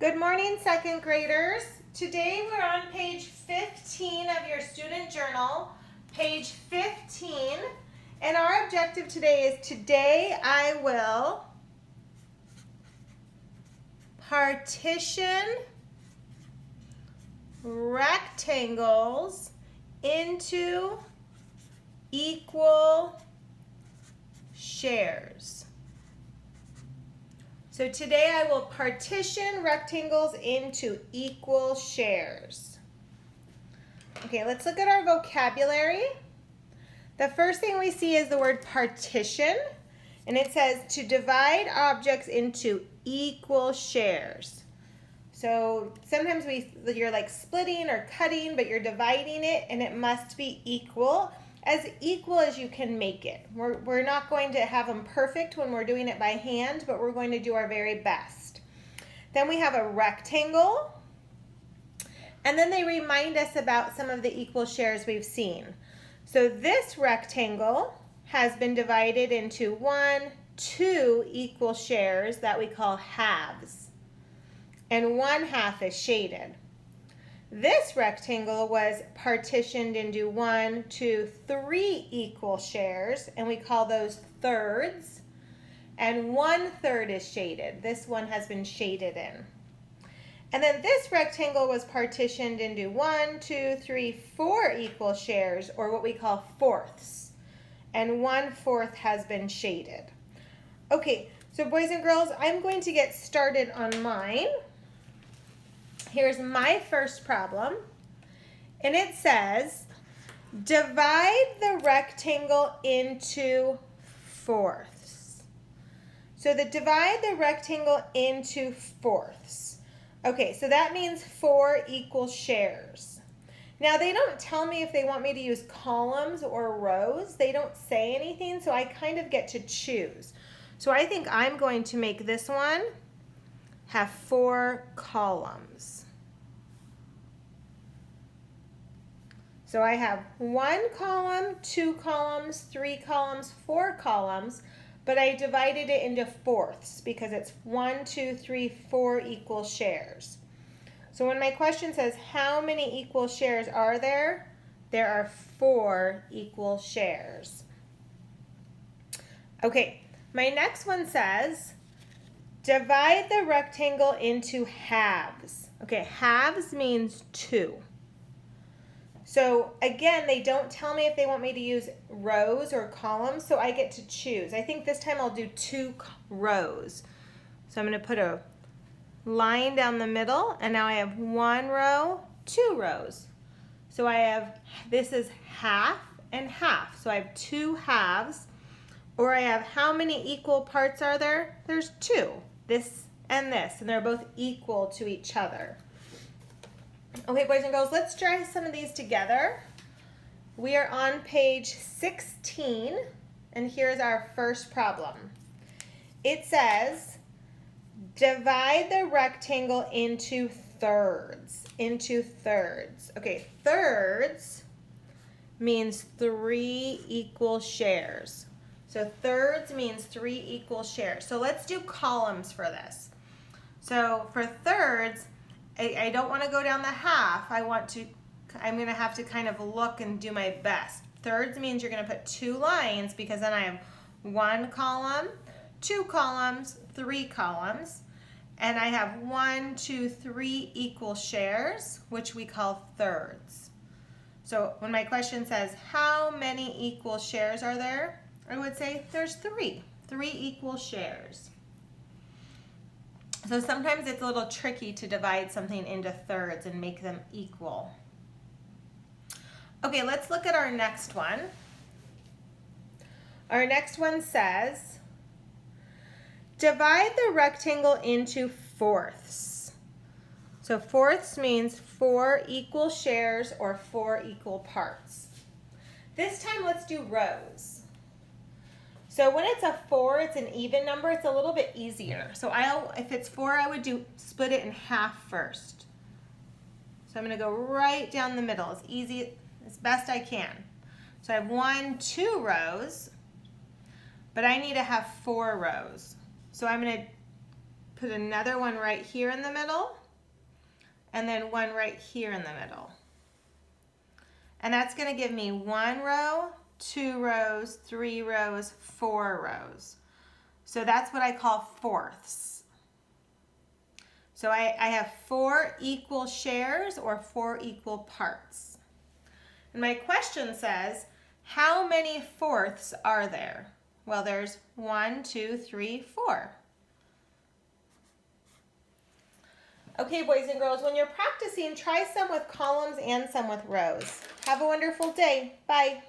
Good morning, second graders. Today we're on page 15 of your student journal, page 15, and our objective today is I will partition rectangles into equal shares. So today I will partition rectangles into equal shares. Okay, let's look at our vocabulary. The first thing we see is the word partition, and it says to divide objects into equal shares. So sometimes you're like splitting or cutting, but you're dividing it, and it must be equal as you can make it. We're not going to have them perfect when we're doing it by hand, but we're going to do our very best. Then we have a rectangle, and then they remind us about some of the equal shares we've seen. So this rectangle has been divided into 2 equal shares that we call halves, and 1/2 is shaded. This rectangle was partitioned into 3 equal shares, and we call those thirds, and 1/3 is shaded. This one has been shaded in. And then this rectangle was partitioned into 4 equal shares, or what we call fourths, and 1/4 has been shaded. Okay, so boys and girls, I'm going to get started on mine. Here's my first problem, and it says, divide the rectangle into fourths. So divide the rectangle into fourths. Okay, so that means 4 equal shares. Now they don't tell me if they want me to use columns or rows. They don't say anything, so I kind of get to choose. So I think I'm going to make this one have 4 columns. So I have 1 column, 2 columns, 3 columns, 4 columns, but I divided it into fourths because it's 1, 2, 3, 4 equal shares. So when my question says how many equal shares are there are 4 equal shares. Okay, my next one says divide the rectangle into halves. Okay, halves means 2. So again, they don't tell me if they want me to use rows or columns, so I get to choose. I think this time I'll do 2 rows. So I'm going to put a line down the middle, and now I have 1 row, 2 rows. So this is half and half. So I have 2 halves, or I have how many equal parts are there? There's 2, this, and they're both equal to each other. Okay, boys and girls, let's try some of these together. We are on page 16, and here's our first problem. It says, divide the rectangle into thirds. Okay, thirds means 3 equal shares. So thirds means 3 equal shares. So let's do columns for this. So for thirds, I don't want to go down the half. I'm going to have to kind of look and do my best. Thirds means you're going to put 2 lines because then I have 1 column, 2 columns, 3 columns, and I have 1, 2, 3 equal shares, which we call thirds. So when my question says how many equal shares are there, I would say there's 3 equal shares. So sometimes it's a little tricky to divide something into thirds and make them equal. Okay, let's look at our next one. Our next one says, divide the rectangle into fourths. So fourths means 4 equal shares or 4 equal parts. This time let's do rows. So when it's a 4, it's an even number, it's a little bit easier. So if it's 4, I would split it in half first. So I'm going to go right down the middle as easy, as best I can. So I have 2 rows, but I need to have 4 rows. So I'm going to put another one right here in the middle, and then one right here in the middle. And that's going to give me 1 row, 2 rows, 3 rows, 4 rows. So that's what I call fourths. So I have 4 equal shares or 4 equal parts. And my question says, how many fourths are there? Well, there's 1, 2, 3, 4. Okay, boys and girls, when you're practicing, try some with columns and some with rows. Have a wonderful day. Bye.